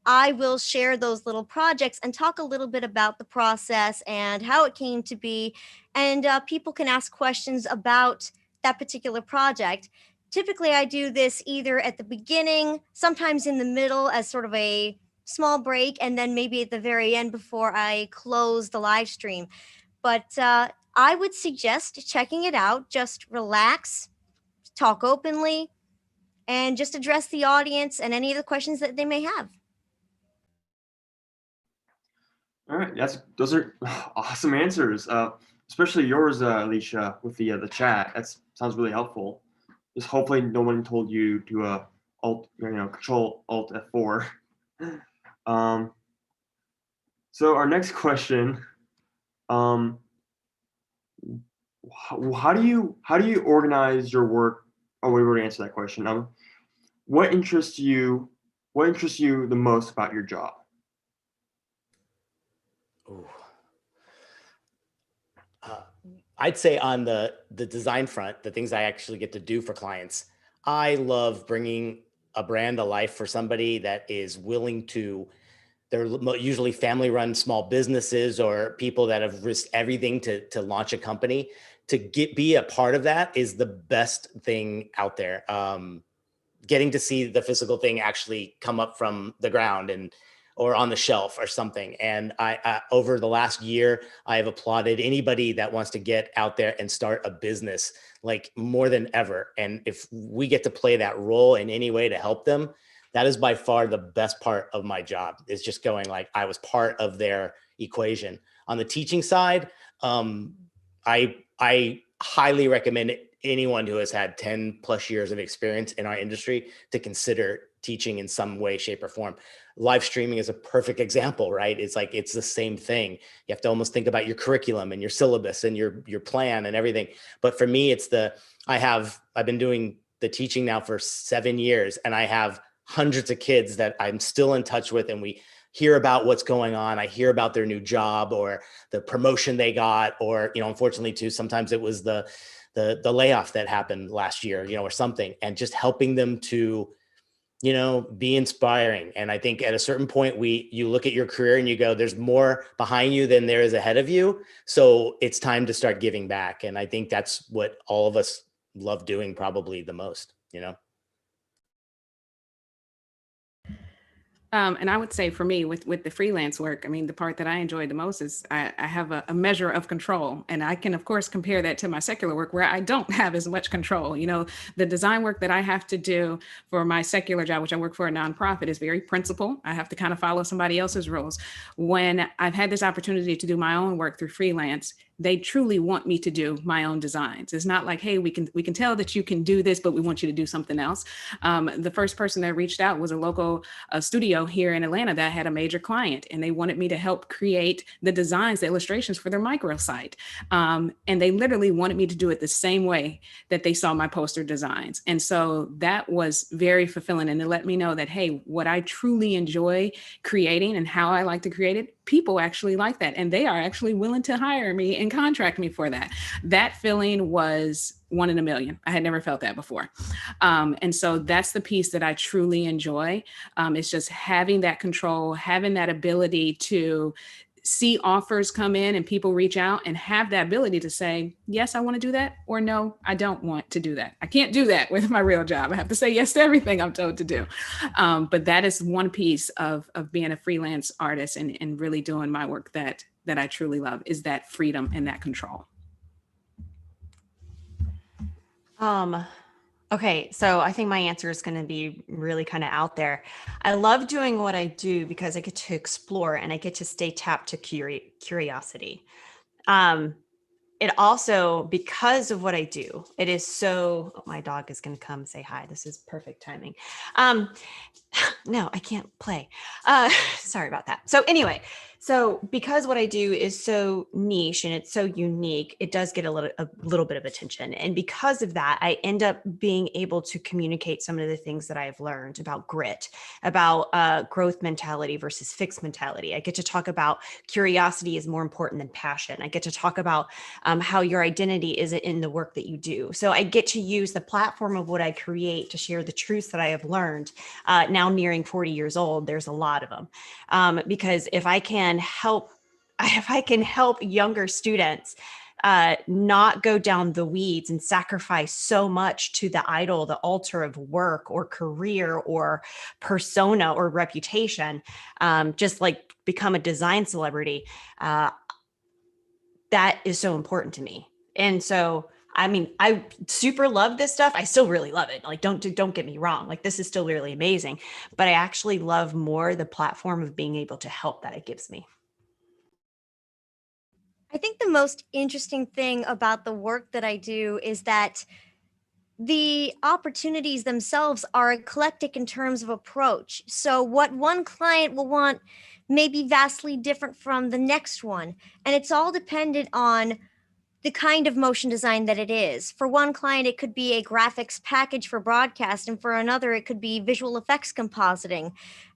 S6: I will share those little projects and talk a little bit about the process and how it came to be. And people can ask questions about that particular project. Typically, I do this either at the beginning, sometimes in the middle as sort of a small break, and then maybe at the very end before I close the live stream. But I would suggest checking it out. Just relax, talk openly, and just address the audience and any of the questions that they may have.
S2: All right, those are awesome answers. Especially yours, Alicia, with the chat. That sounds really helpful. Just hopefully no one told you to Control Alt F4. So our next question, how do you organize your work? Oh, we already answered that question. What interests you the most about your job?
S3: Ooh. I'd say on the design front, the things I actually get to do for clients, I love bringing a brand to life for somebody that is willing to. They're usually family-run small businesses or people that have risked everything to launch a company. To be a part of that is the best thing out there. Getting to see the physical thing actually come up from the ground or on the shelf or something. And I over the last year, I have applauded anybody that wants to get out there and start a business, like, more than ever. And if we get to play that role in any way to help them, that is by far the best part of my job, is just going like I was part of their equation. On the teaching side, I highly recommend anyone who has had 10 plus years of experience in our industry to consider teaching in some way, shape, or form. Live streaming is a perfect example, right? It's like, it's the same thing. You have to almost think about your curriculum and your syllabus and your plan and everything. But for me, it's I've been doing the teaching now for 7 years, and I have hundreds of kids that I'm still in touch with, and we hear about what's going on. I hear about their new job or the promotion they got, or, unfortunately too, sometimes it was the layoff that happened last year, or something, and just helping them to, be inspiring. And I think at a certain point, you look at your career and you go, there's more behind you than there is ahead of you. So it's time to start giving back. And I think that's what all of us love doing probably the most,
S4: And I would say for me with the freelance work, I mean, the part that I enjoy the most is I have a measure of control, and I can, of course, compare that to my secular work where I don't have as much control. The design work that I have to do for my secular job, which I work for a nonprofit, is very principled. I have to kind of follow somebody else's rules. When I've had this opportunity to do my own work through freelance, they truly want me to do my own designs. It's not like, hey, we can tell that you can do this, but we want you to do something else. The first person that reached out was a local studio here in Atlanta that had a major client, and they wanted me to help create the designs, the illustrations for their microsite. And they literally wanted me to do it the same way that they saw my poster designs. And so that was very fulfilling. And it let me know that, hey, what I truly enjoy creating and how I like to create it, people actually like that. And they are actually willing to hire me and contract me for that. That feeling was one in a million. I had never felt that before. And so that's the piece that I truly enjoy. It's just having that control, having that ability to see offers come in and people reach out and have that ability to say, yes, I want to do that, or no, I don't want to do that. I can't do that with my real job. I have to say yes to everything I'm told to do. But that is one piece of being a freelance artist and really doing my work that I truly love, is that freedom and that control.
S5: Okay, so I think my answer is going to be really kind of out there. I love doing what I do because I get to explore and I get to stay tapped to curiosity. Um, it also, because of what I do, it is so, oh, my dog is going to come say hi. This is perfect timing. Um, no, I can't play. Sorry about that. So anyway, so because what I do is so niche and it's so unique, it does get a little bit of attention. And because of that, I end up being able to communicate some of the things that I've learned about grit, about growth mentality versus fixed mentality. I get to talk about curiosity is more important than passion. I get to talk about how your identity is in the work that you do. So I get to use the platform of what I create to share the truths that I have learned. Now nearing 40 years old, there's a lot of them. Because if I can help younger students not go down the weeds and sacrifice so much to the idol, the altar of work or career or persona or reputation, just like become a design celebrity, that is so important to me. And so, I mean, I super love this stuff. I still really love it. Like, don't get me wrong. Like, this is still really amazing, but I actually love more the platform of being able to help that it gives me.
S6: I think the most interesting thing about the work that I do is that the opportunities themselves are eclectic in terms of approach. So, what one client will want may be vastly different from the next one. And it's all dependent on the kind of motion design that it is. For one client, it could be a graphics package for broadcast, and for another, it could be visual effects compositing.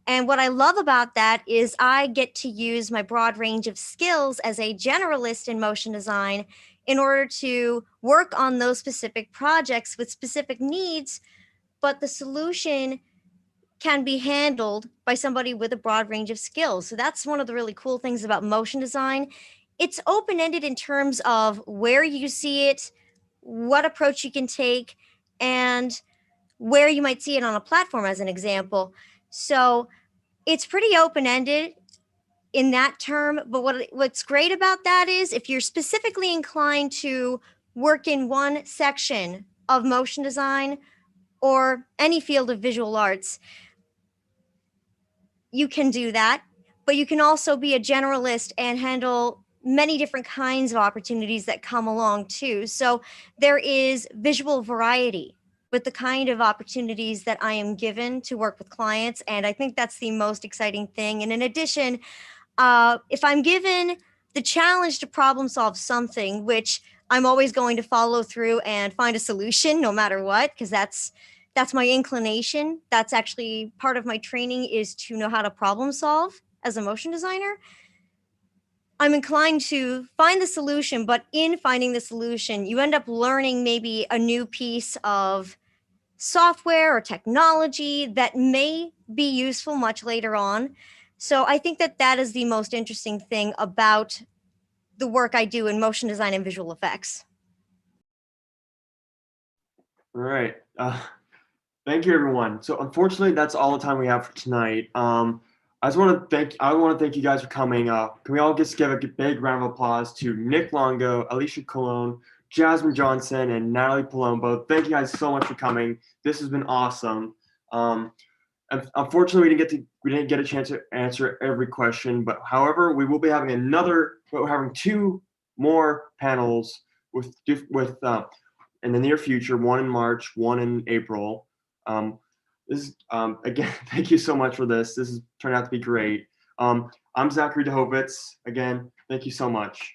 S6: And what I love about that is I get to use my broad range of skills as a generalist in motion design in order to work on those specific projects with specific needs, but the solution can be handled by somebody with a broad range of skills. So that's one of the really cool things about motion design. It's open-ended in terms of where you see it, what approach you can take, and where you might see it on a platform, as an example. So it's pretty open-ended in that term. But what's great about that is if you're specifically inclined to work in one section of motion design or any field of visual arts, you can do that, but you can also be a generalist and handle many different kinds of opportunities that come along too. So there is visual variety with the kind of opportunities that I am given to work with clients. And I think that's the most exciting thing. And in addition, if I'm given the challenge to problem solve something, which I'm always going to follow through and find a solution no matter what, because that's my inclination. That's actually part of my training, is to know how to problem solve as a motion designer. I'm inclined to find the solution, but in finding the solution, you end up learning maybe a new piece of software or technology that may be useful much later on. So I think that that is the most interesting thing about the work I do in motion design and visual effects.
S2: All right. Thank you, everyone. So unfortunately, that's all the time we have for tonight. I want to thank you guys for coming. Can we all just give a big round of applause to Nick Longo, Alicia Colon, Jasmine Johnson, and Natalie Palumbo. Thank you guys so much for coming. This has been awesome. And unfortunately, we didn't get a chance to answer every question, but however, we will be having we're having 2 more panels with in the near future, one in March, one in April. Again, thank you so much for this. This has turned out to be great. I'm Zachary DeHovitz. Again, thank you so much.